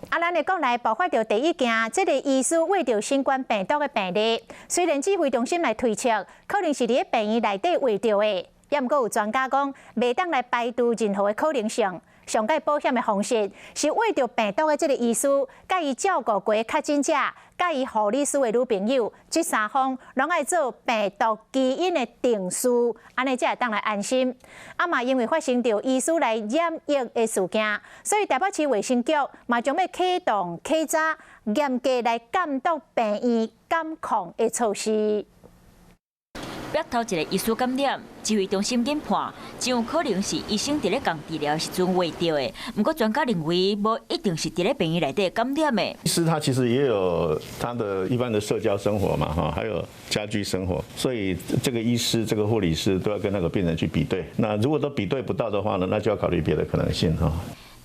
咱的国内爆发到第一件，这个疑似为着新冠病毒的病例，虽然指挥中心来推测，可能是伫个病院内底为着的，也毋过有专家讲，袂当来排除任何的可能性。上界保险的方式是为着病毒的这个医师，甲伊照顾过确诊者，甲伊护理师的女朋友，这三方拢爱做病毒基因的定序，安尼才会当来安心。嘛因为发生着医师来染疫的事件，所以台北市卫生局嘛将要启动稽查，严格来监督病院监控的措施。别头一个医师感染，指挥中心研判，真有可能是医生伫咧共治疗时阵画到的。不过专家认为，无一定是伫咧病院内底感染的。医师他其实也有他的一般的社交生活嘛，哈，还有家居生活，所以这个医师、这个护理师都要跟那个病人去比对。那如果都比对不到的话呢，那就要考虑别的可能性哈。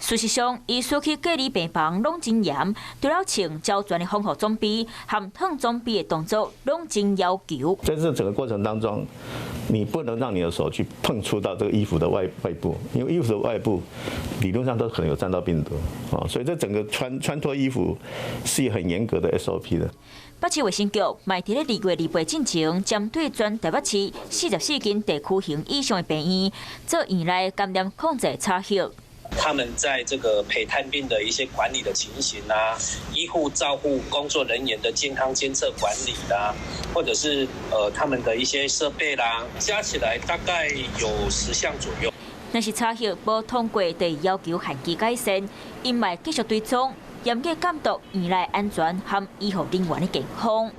事实上，医师去隔离病房拢真严，除了穿胶全的防护装备，和烫装备的动作拢真要求。在这整个过程当中，你不能让你的手去碰触到这个衣服的外部，因为衣服的外部理论上都可能有沾到病毒啊，所以这整个穿脱衣服是很严格的 SOP 的。北市卫生局卖伫咧2月28进前，针对全台北市44间地区型以上的病院做院内感染控制查核。他们在这个陪探病的一些管理的情形啊，医护照护工作人员的健康监测管理啦，或者是他们的一些设备啦，加起来大概有10项左右。若是查核无通过，就要求限期改善，因卖继续追踪，严格监督院内安全和医护人员的健康。